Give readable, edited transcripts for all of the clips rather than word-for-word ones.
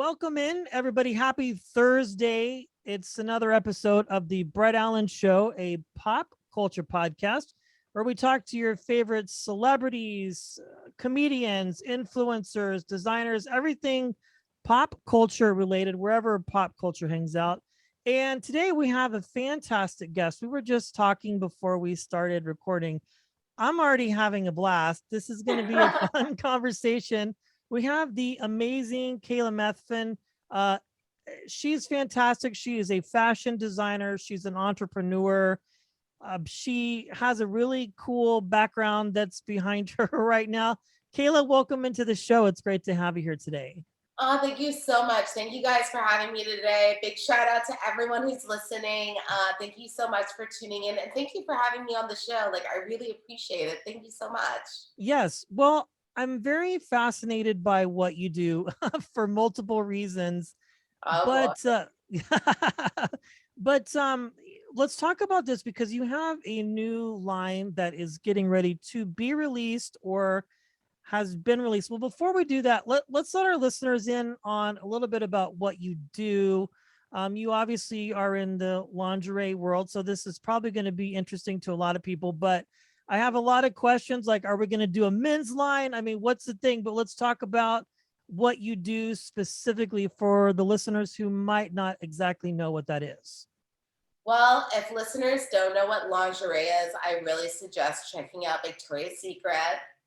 Welcome in, everybody. Happy Thursday. It's another episode of the Brett Allan Show, a pop culture podcast where we talk to your favorite celebrities, comedians, influencers, designers, everything pop culture related, wherever pop culture hangs out. And today we have a fantastic guest. We were just talking before we started recording. I'm already having a blast. This is going to be a fun conversation. We have the amazing Kaila Methven. Uh, she's fantastic. She is a fashion designer. She's an entrepreneur. She has a really cool background that's behind her right now. Kaila, welcome into the show. It's great to have you here today. Oh, thank you so much. Thank you guys for having me today. Big shout out to everyone who's listening. Thank you so much for tuning in, and thank you for having me on the show. Like, I really appreciate it. Thank you so much. Yes. Well, I'm very fascinated by what you do for multiple reasons. Oh, But but let's talk about this because you have a new line that is getting ready to be released or has been released. Well, before we do that, let's let our listeners in on a little bit about what you do. You obviously are in the lingerie world, so this is probably going to be interesting to a lot of people, but I have a lot of questions like, are we going to do a men's line? I mean, what's the thing? But let's talk about what you do specifically for the listeners who might not exactly know what that is. well, if listeners don't know what lingerie is, I really suggest checking out Victoria's Secret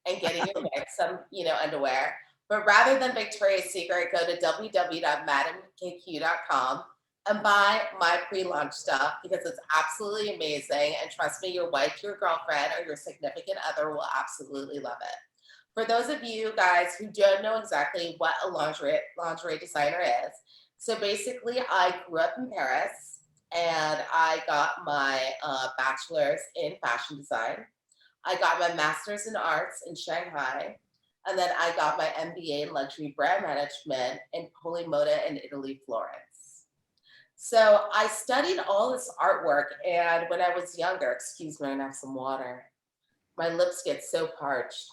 and getting your next some, underwear. But rather than Victoria's Secret, go to www.madamekq.com and buy my pre-launch stuff because it's absolutely amazing. And trust me, your wife, your girlfriend, or your significant other will absolutely love it. For those of you guys who don't know exactly what a lingerie designer is, so basically I grew up in Paris and I got my bachelor's in fashion design. I got my master's in arts in Shanghai. And then I got my MBA in luxury brand management in Polimoda in Italy, Florence. So I studied all this artwork. And when I was younger, excuse me, I'm gonna have some water. My lips get so parched.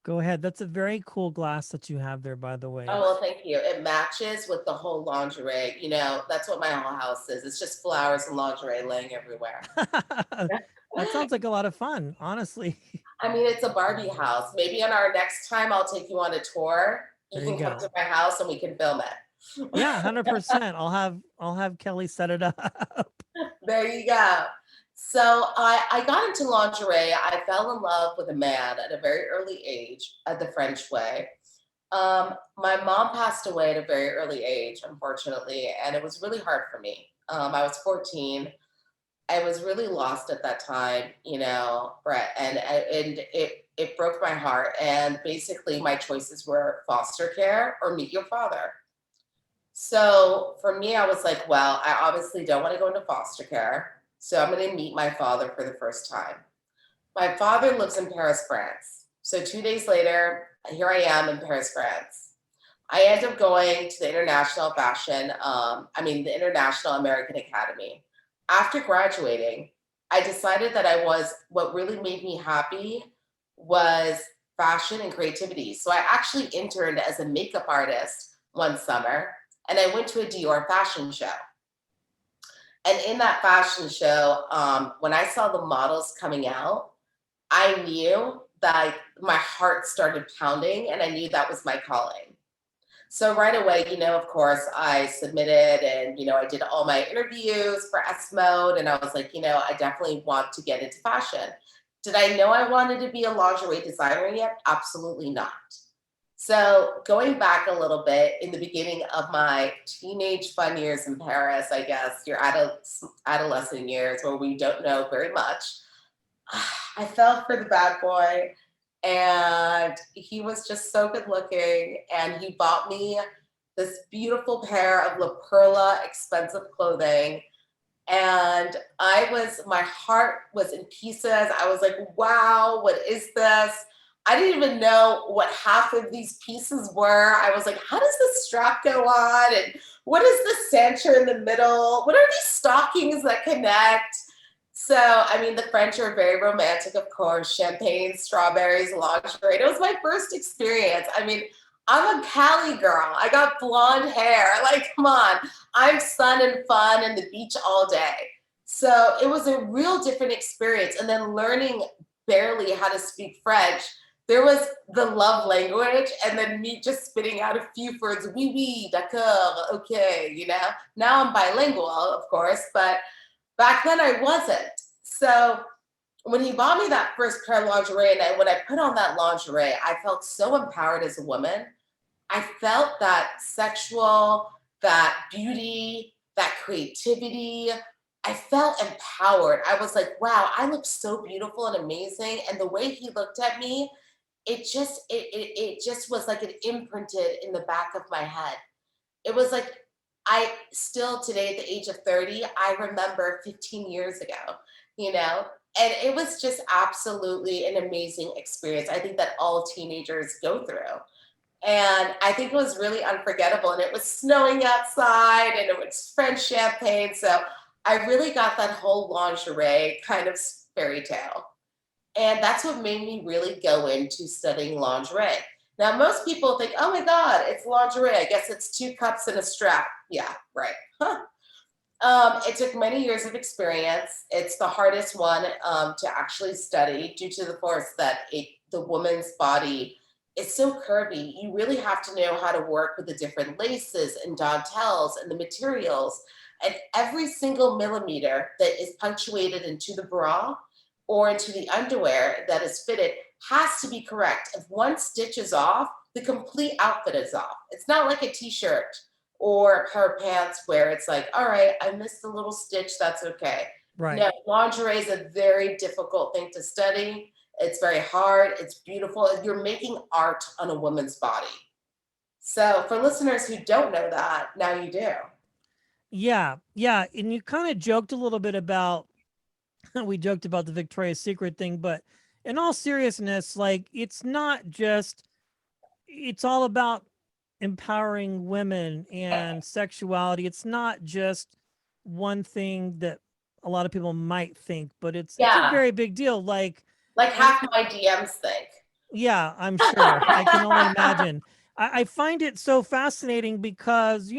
Go ahead. That's a very cool glass that you have there, by the way. Oh, well, thank you. It matches with the whole lingerie. That's what my whole house is. It's just flowers and lingerie laying everywhere. That sounds like a lot of fun, honestly. I mean, it's a Barbie house. Maybe on our next time, I'll take you on a tour. You There you can come go. to my house and we can film it. Yeah, 100%. I'll have Kelly set it up. There you go. So I got into lingerie. I fell in love with a man at a very early age, the French way. My mom passed away at a very early age, unfortunately, and it was really hard for me. I was 14. I was really lost at that time, Brett, and it broke my heart. And basically, my choices were foster care or meet your father. So for me, I was like, well, I obviously don't want to go into foster care. So I'm going to meet my father for the first time. My father lives in Paris, France. So 2 days later, here I am in Paris, France. I end up going to the the International American Academy. After graduating, I decided that what really made me happy was fashion and creativity. So I actually interned as a makeup artist one summer and I went to a Dior fashion show. And in that fashion show, when I saw the models coming out, I knew that my heart started pounding and I knew that was my calling. So right away, of course, I submitted and, I did all my interviews for Esmod. And I was like, I definitely want to get into fashion. Did I know I wanted to be a lingerie designer yet? Absolutely not. So going back a little bit, in the beginning of my teenage fun years in Paris, I guess, your adolescent years where we don't know very much, I fell for the bad boy. And he was just so good looking. And he bought me this beautiful pair of La Perla expensive clothing. And my heart was in pieces. I was like, wow, what is this? I didn't even know what half of these pieces were. I was like, how does the strap go on? And what is the cincher in the middle? What are these stockings that connect? So, the French are very romantic, of course, champagne, strawberries, lingerie. It was my first experience. I'm a Cali girl. I got blonde hair. Like, come on. I'm sun and fun and the beach all day. So it was a real different experience. And then learning barely how to speak French, there was the love language, and then me just spitting out a few words, oui, oui, d'accord, okay, you know? Now I'm bilingual, of course, but back then I wasn't. So when he bought me that first pair of lingerie, and when I put on that lingerie, I felt so empowered as a woman. I felt that sexual, that beauty, that creativity. I felt empowered. I was like, wow, I look so beautiful and amazing. And the way he looked at me, it just was like it imprinted in the back of my head. It was like I still today at the age of 30, I remember 15 years ago, you know? And it was just absolutely an amazing experience. I think that all teenagers go through. And I think it was really unforgettable. And it was snowing outside and it was French champagne. So I really got that whole lingerie kind of fairy tale. And that's what made me really go into studying lingerie. Now, most people think, oh my God, it's lingerie. I guess it's 2 cups and a strap. Yeah, right. Huh. It took many years of experience. It's the hardest one to actually study due to the force that the woman's body is so curvy. You really have to know how to work with the different laces and dentelles and the materials. And every single millimeter that is punctuated into the bra or into the underwear that is fitted has to be correct. If one stitch is off, the complete outfit is off. It's not like a t-shirt or her pants where it's like, all right, I missed a little stitch, that's okay. Right. No, lingerie is a very difficult thing to study. It's very hard, it's beautiful. You're making art on a woman's body. So for listeners who don't know that, now you do. Yeah. Yeah. And you kind of joked a little bit about, we joked about the Victoria's Secret thing, but in all seriousness, like it's not just, it's all about empowering women and sexuality. It's not just one thing that a lot of people might think, but it's a Yeah, very big deal. Like and half my DMs think. yeah, I'm sure. I can only imagine. I find it so fascinating because,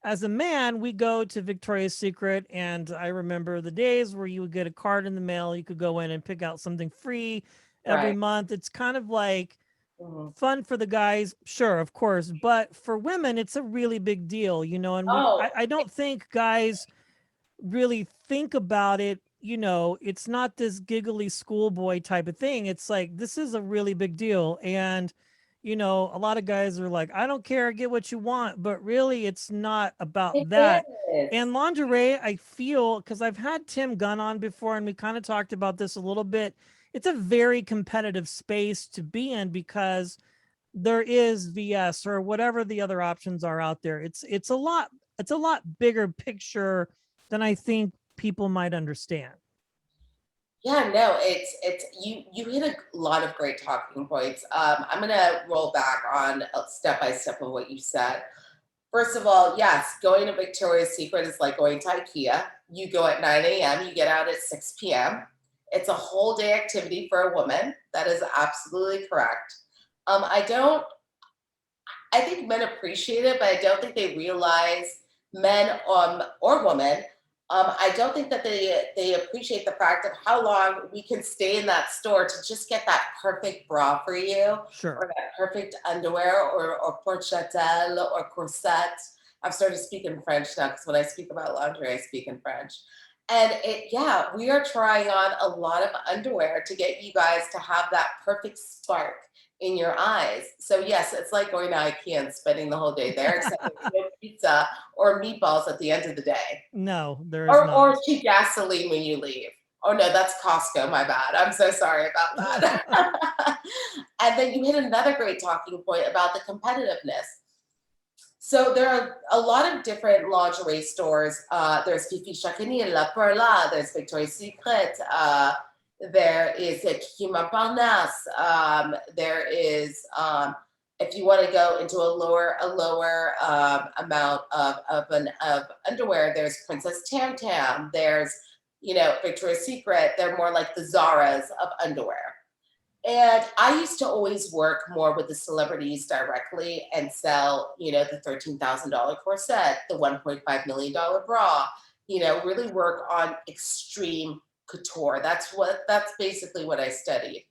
as a man, we go to Victoria's Secret, and I remember the days where you would get a card in the mail. You could go in and pick out something free every Right. month. It's kind of like Mhm. fun for the guys, sure, of course, but for women, it's a really big deal, and Oh, I don't think guys really think about it. It's not this giggly schoolboy type of thing. It's like, this is a really big deal. And, a lot of guys are like, I don't care, get what you want. But really, it's not it about that. is. And lingerie, I feel, because I've had Tim Gunn on before and we kind of talked about this a little bit. It's a very competitive space to be in because there is VS or whatever the other options are out there. It's a lot bigger picture than I think people might understand. Yeah, no, it's you hit a lot of great talking points. I'm gonna roll back on step by step of what you said. First of all, yes, going to Victoria's Secret is like going to IKEA. You go at 9 a.m., you get out at 6 p.m. It's a whole day activity for a woman. That is absolutely correct. I don't I think men appreciate it, but I don't think they realize men or women. I don't think that they appreciate the fact of how long we can stay in that store to just get that perfect bra for you, Sure. or that perfect underwear, or porchatelle or corset. I've started speaking French now because when I speak about lingerie, I speak in French. And yeah, we are trying on a lot of underwear to get you guys to have that perfect spark in your eyes. So yes, it's like going to IKEA and spending the whole day there, except there's no pizza or meatballs at the end of the day, No, there is or not. cheap gasoline when you leave. Oh no, that's Costco. My bad. I'm so sorry about that. And then you hit another great talking point about the competitiveness. So there are a lot of different lingerie stores. There's Fifi Chacani, La Perla, there's Victoria's Secret, there is a Kiki Montparnasse. There is, if you want to go into a lower amount of underwear, there's Princess Tam Tam. There's, Victoria's Secret. They're more like the Zaras of underwear. And I used to always work more with the celebrities directly and sell, the $13,000 corset, the $1.5 million bra, really work on extreme couture. That's basically what I studied.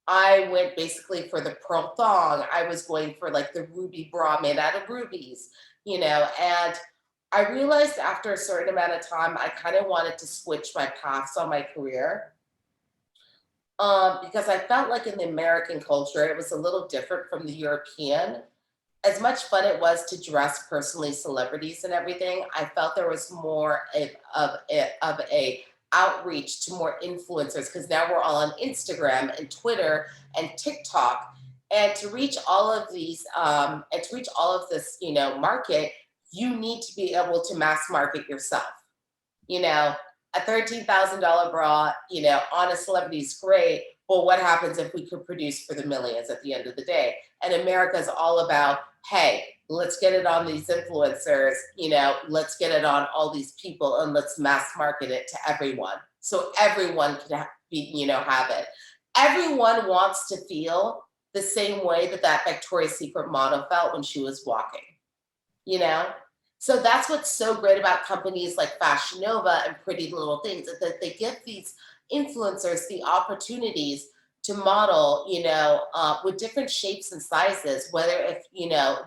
I went basically for the pearl thong. I was going for like the ruby bra made out of rubies, and I realized after a certain amount of time, I kind of wanted to switch my paths on my career, because I felt like in the American culture, it was a little different from the European. As much fun it was to dress personally celebrities and everything, I felt there was more of a outreach to more influencers, because now we're all on Instagram and Twitter and TikTok, and to reach all of these and to reach all of this, market, you need to be able to mass market yourself. you know, a $13,000 bra, on a celebrity is great. But what happens if we could produce for the millions at the end of the day? And America is all about, hey, let's get it on these influencers, let's get it on all these people and let's mass market it to everyone. So everyone can have it. Everyone wants to feel the same way that Victoria's Secret model felt when she was walking, you know? So that's what's so great about companies like Fashion Nova and Pretty Little Things, is that they give these influencers the opportunities to model, with different shapes and sizes, whether if,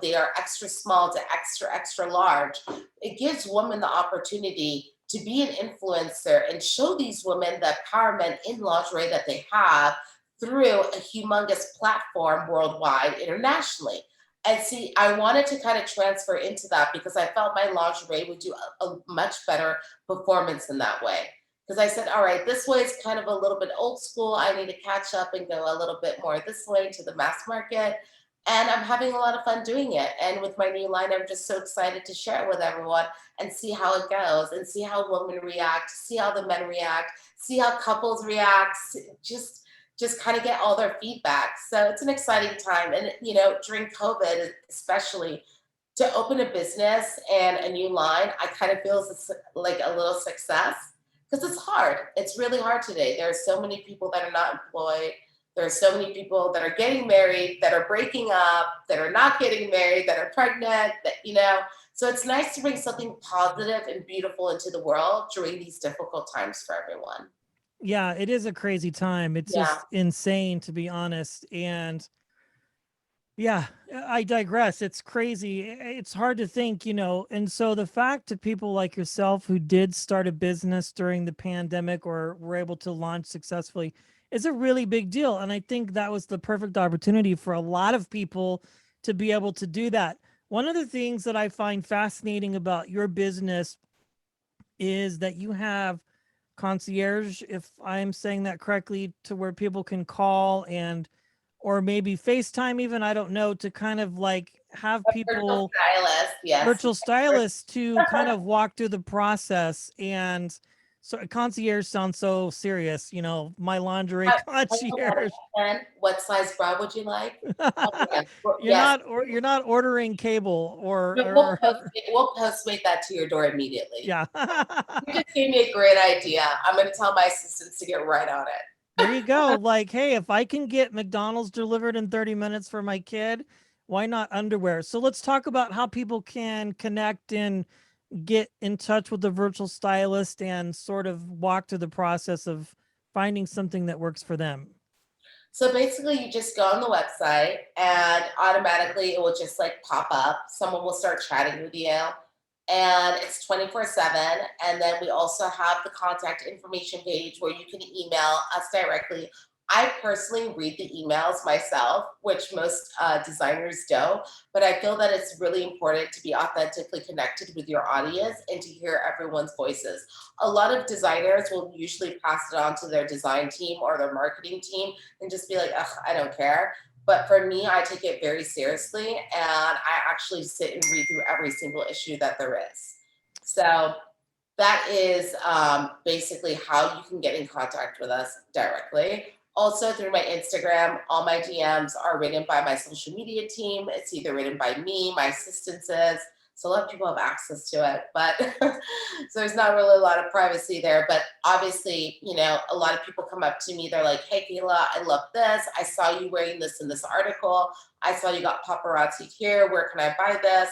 they are extra small to extra, extra large. It gives women the opportunity to be an influencer and show these women the empowerment in lingerie that they have through a humongous platform worldwide, internationally. And see, I wanted to kind of transfer into that because I felt my lingerie would do a much better performance in that way. Because I said, all right, this way is kind of a little bit old school. I need to catch up and go a little bit more this way to the mass market. And I'm having a lot of fun doing it. And with my new line, I'm just so excited to share it with everyone and see how it goes and see how women react, see how the men react, see how couples react, just kind of get all their feedback. So it's an exciting time. And, during COVID, especially, to open a business and a new line, I kind of feel like a little success, because it's hard. It's really hard today. There are so many people that are not employed. There are so many people that are getting married, that are breaking up, that are not getting married, that are pregnant, So it's nice to bring something positive and beautiful into the world during these difficult times for everyone. Yeah, it is a crazy time. It's Yeah. just insane, to be honest. And yeah, I digress. It's crazy. It's hard to think, And so the fact that people like yourself who did start a business during the pandemic or were able to launch successfully is a really big deal. And I think that was the perfect opportunity for a lot of people to be able to do that. One of the things that I find fascinating about your business is that you have concierge, if I'm saying that correctly, to where people can call and or maybe FaceTime even, I don't know, to kind of like have A virtual people, stylist, yes. virtual stylists, to kind of walk through the process. And so concierge sounds so serious, my lingerie concierge. What size bra would you like? Oh, yes. Yes. You're not ordering cable or, No, or we'll postmate that to your door immediately. yeah. You just gave me a great idea. I'm going to tell my assistants to get right on it. There you go. Like, hey, if I can get McDonald's delivered in 30 minutes for my kid, why not underwear? So let's talk about how people can connect and get in touch with the virtual stylist and sort of walk through the process of finding something that works for them. So basically, you just go on the website and automatically it will just like pop up. Someone will start chatting with you, and it's 24/7. And then we also have the contact information page where you can email us directly. I personally read the emails myself, which most designers don't, but I feel that it's really important to be authentically connected with your audience and to hear everyone's voices. A lot of designers will usually pass it on to their design team or their marketing team and just be like, ugh, I don't care. But for me, I take it very seriously, and I actually sit and read through every single issue that there is. So that is basically how you can get in contact with us directly. Also through my Instagram, all my DMs are written by my social media team. It's either written by me, my assistants, So a lot of people have access to it, but so there's not really a lot of privacy there. But obviously, you know, a lot of people come up to me. They're like, "Hey, Kaila, I love this. I saw you wearing this in this article. I saw you got paparazzi here. Where can I buy this?"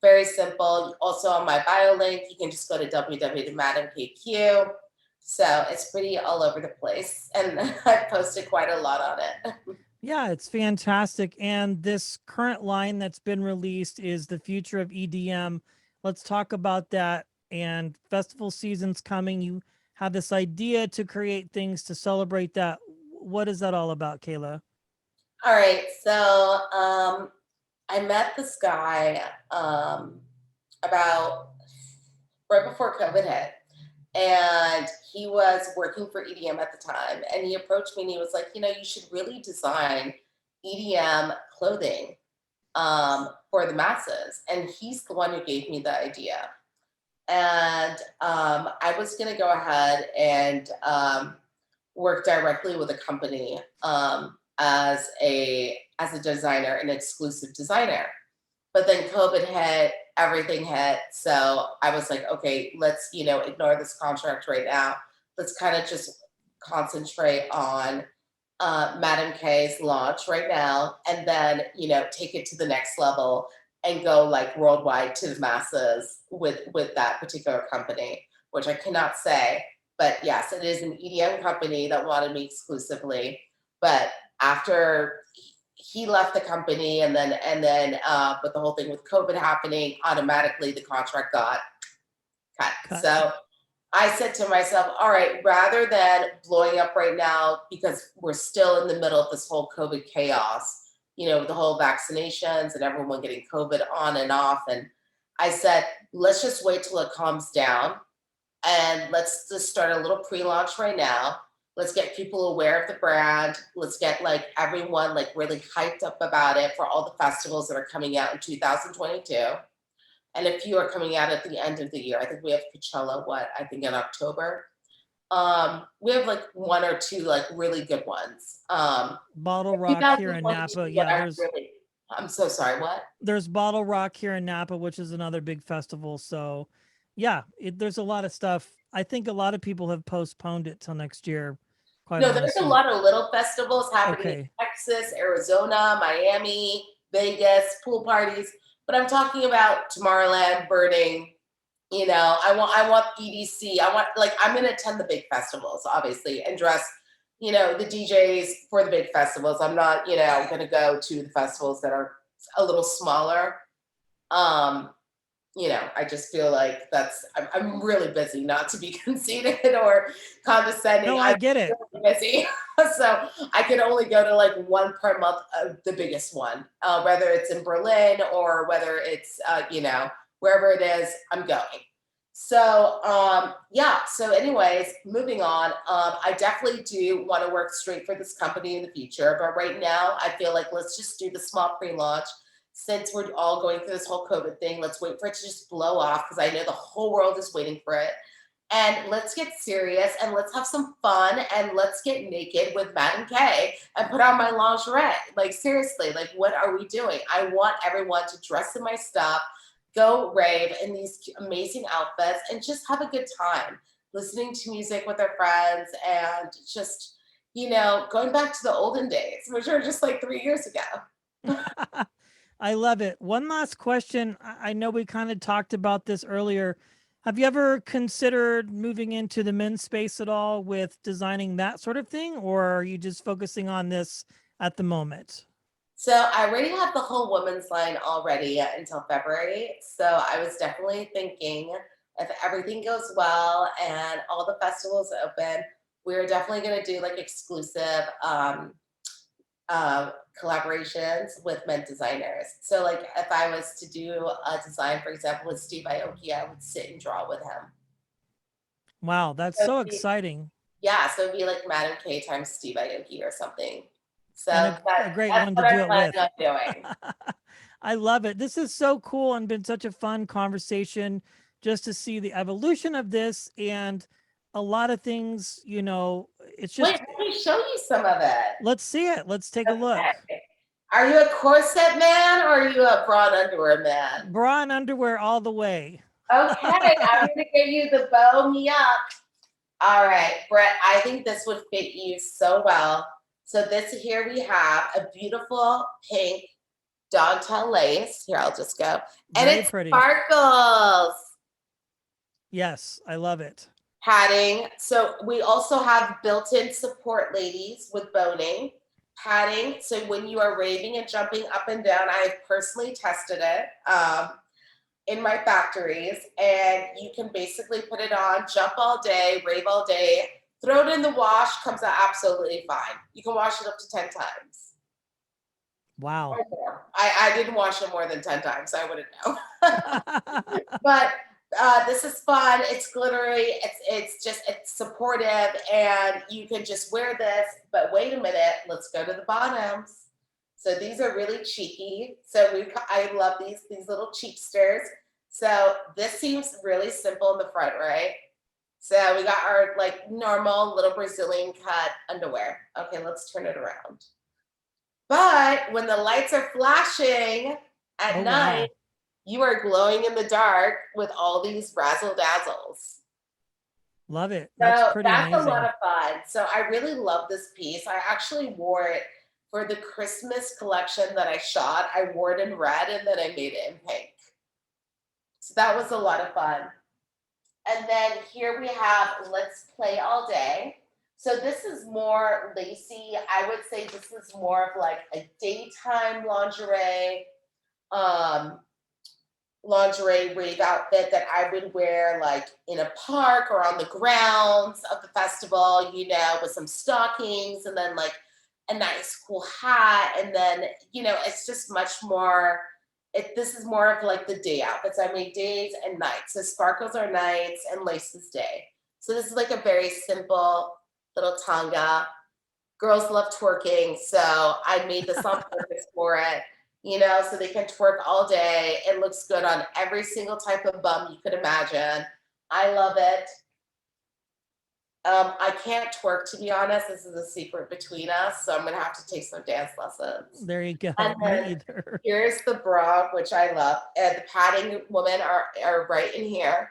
Very simple. Also on my bio link, you can just go to www.madamekq. So it's pretty all over the place, and I posted quite a lot on it. Yeah, it's fantastic. And this current line that's been released is the future of EDM. Let's talk about that. And festival season's coming. You have this idea to create things to celebrate that. What is that all about, Kaila? All right, so I met this guy about right before COVID hit, and he was working for EDM at the time. And he approached me and he was like, "You know, you should really design EDM clothing for the masses." And he's the one who gave me the idea. And I was going to go ahead and work directly with a company as a designer, an exclusive designer. But then COVID hit, everything hit. So I was like, okay, let's, you know, ignore this contract right now. Let's kind of just concentrate on Madame K's launch right now, and then, you know, take it to the next level and go like worldwide to the masses with that particular company, which I cannot say. But yes, it is an EDM company that wanted me exclusively. But after he left the company, and then with the whole thing with COVID happening, automatically the contract got cut. So I said to myself, all right, rather than blowing up right now, because we're still in the middle of this whole COVID chaos, you know, the whole vaccinations and everyone getting COVID on and off. And I said, let's just wait till it calms down, and let's just start a little pre-launch right now. Let's get people aware of the brand. Let's get like everyone like really hyped up about it for all the festivals that are coming out in 2022. And a few are coming out at the end of the year. I think we have Coachella, I think in October. We have like one or two like really good ones. Bottle Rock here in Napa. Yeah, I'm so sorry, what? There's Bottle Rock here in Napa, which is another big festival. So yeah, there's a lot of stuff. I think a lot of people have postponed it till next year. Quite No, honestly. there's a lot of little festivals happening in Texas, Arizona, Miami, Vegas, pool parties. But I'm talking about Tomorrowland, Burning. You know, I want EDC. I'm gonna attend the big festivals, obviously, and dress, you know, the DJs for the big festivals. I'm not, you know, gonna go to the festivals that are a little smaller. You know, I just feel like I'm really busy, not to be conceited or condescending. No, I get it. I'm really busy. So I can only go to like one per month, the biggest one, whether it's in Berlin or whether it's, you know, wherever it is, I'm going. So, yeah. So anyways, moving on, I definitely do want to work straight for this company in the future. But right now, I feel like let's just do the small pre-launch. Since we're all going through this whole COVID thing, let's wait for it to just blow off, because I know the whole world is waiting for it. And let's get serious and let's have some fun, and let's get naked with Madame K and put on my lingerie. Like, seriously, like, what are we doing? I want everyone to dress in my stuff, go rave in these amazing outfits, and just have a good time listening to music with our friends, and just, you know, going back to the olden days, which are just like 3 years ago. I love it. One last question. I know we kind of talked about this earlier. Have you ever considered moving into the men's space at all with designing that sort of thing, or are you just focusing on this at the moment? So I already have the whole women's line already until February. So I was definitely thinking, if everything goes well and all the festivals open, we're definitely going to do like exclusive collaborations with men designers. So like if I was to do a design, for example, with Steve Aoki, I would sit and draw with him. Wow, that's so exciting. Yeah, so it'd be like Madame K times Steve Aoki or something. So a great one to do it with. I love it. This is so cool and been such a fun conversation just to see the evolution of this, and a lot of things, you know, it's just. Wait, let me show you some of it. Let's see it. Let's take a look. Are you a corset man or are you a bra and underwear man? Bra and underwear all the way. Okay, I'm gonna give you the bow me up. All right, Brett, I think this would fit you so well. So this here we have a beautiful pink dentelle lace. Here, I'll just go. And Very it pretty. sparkles. Yes, I love it. Padding. So we also have built-in support, ladies, with boning. Padding. So when you are raving and jumping up and down, I have personally tested it in my factories, and you can basically put it on, jump all day, rave all day, throw it in the wash, comes out absolutely fine. You can wash it up to 10 times. Wow. I didn't wash it more than 10 times. I wouldn't know. But this is fun. It's glittery. It's supportive, and you can just wear this. But wait a minute. Let's go to the bottoms. So these are really cheeky. So I love these little cheeksters. So this seems really simple in the front, right? So we got our like normal little Brazilian cut underwear. Okay, let's turn it around. But when the lights are flashing at night, wow. you are glowing in the dark with all these razzle dazzles. Love it. That's So pretty that's amazing. a lot of fun. So I really love this piece. I actually wore it for the Christmas collection that I shot. I wore it in red and then I made it in pink. So that was a lot of fun. And then here we have Let's Play All Day. So this is more lacy. I would say this is more of like a daytime lingerie rave outfit that I would wear like in a park or on the grounds of the festival, you know, with some stockings and then like a nice cool hat. And then, you know, it's just much more, this is more of like the day outfits. I made days and nights. So sparkles are nights and laces day. So this is like a very simple little tanga. Girls love twerking. So I made this on purpose for it. You know, so they can twerk all day. It looks good on every single type of bum you could imagine. I love it. I can't twerk, to be honest. This is a secret between us, so I'm gonna have to take some dance lessons. There you go. And Me then either. here's the bra, which I love. And the padding women are right in here.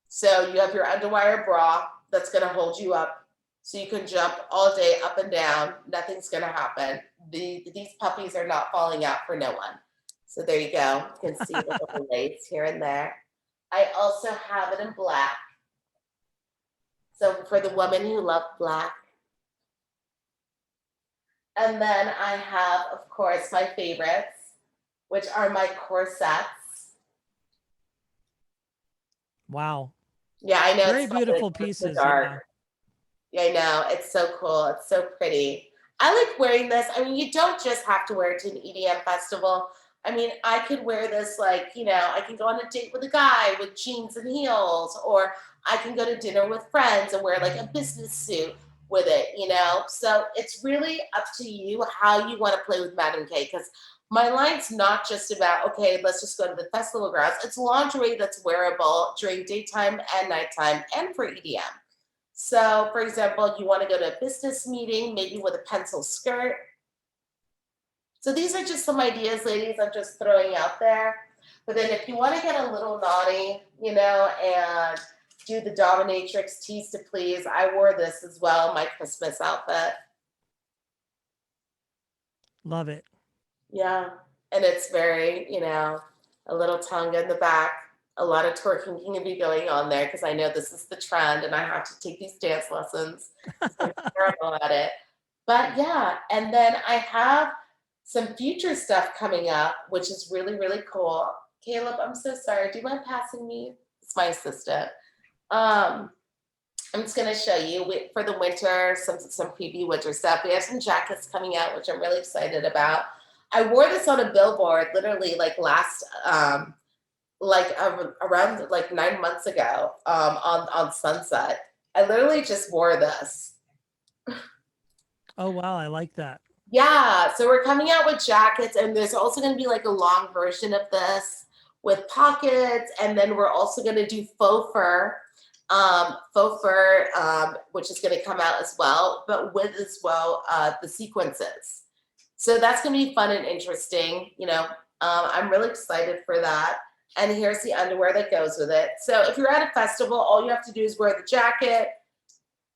So you have your underwire bra that's gonna hold you up. So you can jump all day up and down. Nothing's gonna happen. These puppies are not falling out for no one. So there you go. You can see the little lace here and there. I also have it in black. So for the women who love black. And then I have, of course, my favorites, which are my corsets. Wow. Yeah, I know. Very it's beautiful so pieces. dark. Yeah, I know. It's so cool. It's so pretty. I like wearing this. I mean, you don't just have to wear it to an EDM festival. I mean, I could wear this like, you know, I can go on a date with a guy with jeans and heels, or I can go to dinner with friends and wear like a business suit with it, you know? So it's really up to you how you want to play with Madame K, because my line's not just about, okay, let's just go to the festival grounds. It's lingerie that's wearable during daytime and nighttime and for EDM. So, for example, you want to go to a business meeting, maybe with a pencil skirt. So these are just some ideas, ladies, I'm just throwing out there. But then if you want to get a little naughty, you know, and do the dominatrix tease to please, I wore this as well, my Christmas outfit. Love it. Yeah. And it's very, you know, a little tongue in the back. A lot of twerking can be going on there because I know this is the trend and I have to take these dance lessons. I'm terrible at it. But yeah, and then I have some future stuff coming up, which is really, really cool. Caleb, I'm so sorry. Do you mind passing me? It's my assistant. I'm just going to show you for the winter, some preview winter stuff. We have some jackets coming out, which I'm really excited about. I wore this on a billboard literally like last around like 9 months ago on Sunset. I literally just wore this. Oh, wow. I like that. Yeah, so we're coming out with jackets, and there's also going to be like a long version of this with pockets, and then we're also going to do faux fur, which is going to come out as well, but with as well the sequences. So that's going to be fun and interesting. I'm really excited for that. And here's the underwear that goes with it. So if you're at a festival, all you have to do is wear the jacket,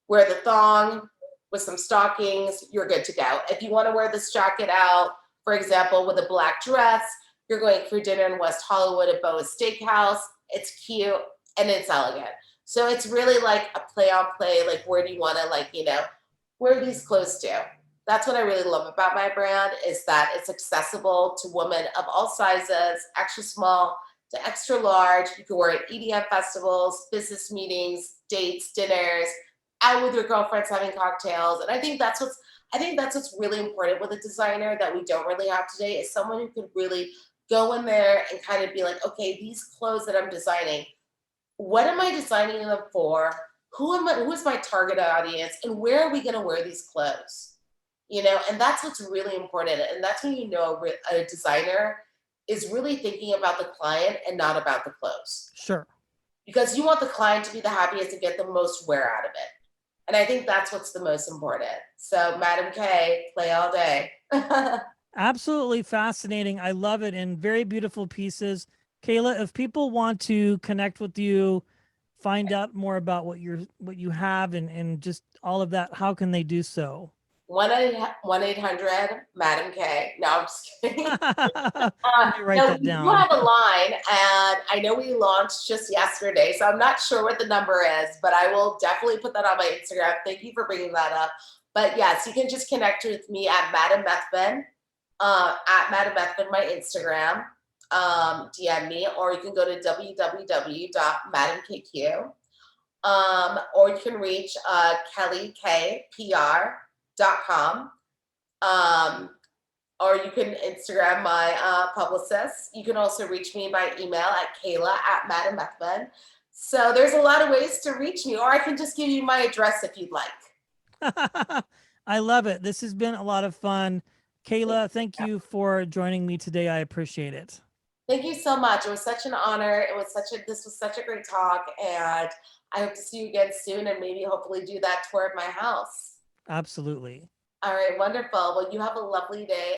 wear the thong with some stockings, you're good to go. If you want to wear this jacket out, for example, with a black dress, you're going for dinner in West Hollywood at Boa's Steakhouse, it's cute and it's elegant. So it's really like a play on play, like where do you want to wear these clothes to? That's what I really love about my brand, is that it's accessible to women of all sizes, extra small to extra large. You can wear it at EDM festivals, business meetings, dates, dinners, out with your girlfriends having cocktails. And I think that's what's really important with a designer that we don't really have today, is someone who can really go in there and kind of be like, okay, these clothes that I'm designing, what am I designing them for? Who is my target audience, and where are we going to wear these clothes? And that's what's really important. And that's when a designer is really thinking about the client and not about the clothes. Sure. Because you want the client to be the happiest and get the most wear out of it. And I think that's what's the most important. So Madam K, play all day. Absolutely fascinating. I love it, and very beautiful pieces. Kaila, if people want to connect with you, find out more about what you have and just all of that, how can they do so? 1-800 Madam K. No, I'm just kidding. Let me write that We do down. have a line, and I know we launched just yesterday, so I'm not sure what the number is, but I will definitely put that on my Instagram. Thank you for bringing that up. But yes, you can just connect with me at Madame Methven, my Instagram. DM me, or you can go to www.madamekq. Or you can reach kellykpr.com. Or you can Instagram my publicist. You can also reach me by email at Kaila@Madame Methven. So there's a lot of ways to reach me, or I can just give you my address if you'd like. I love it. This has been a lot of fun. Kaila, thank you for joining me today. I appreciate it. Thank you so much. It was such an honor. This was such a great talk, and I hope to see you again soon, and maybe hopefully do that tour at my house. Absolutely. All right, wonderful. Well, you have a lovely day.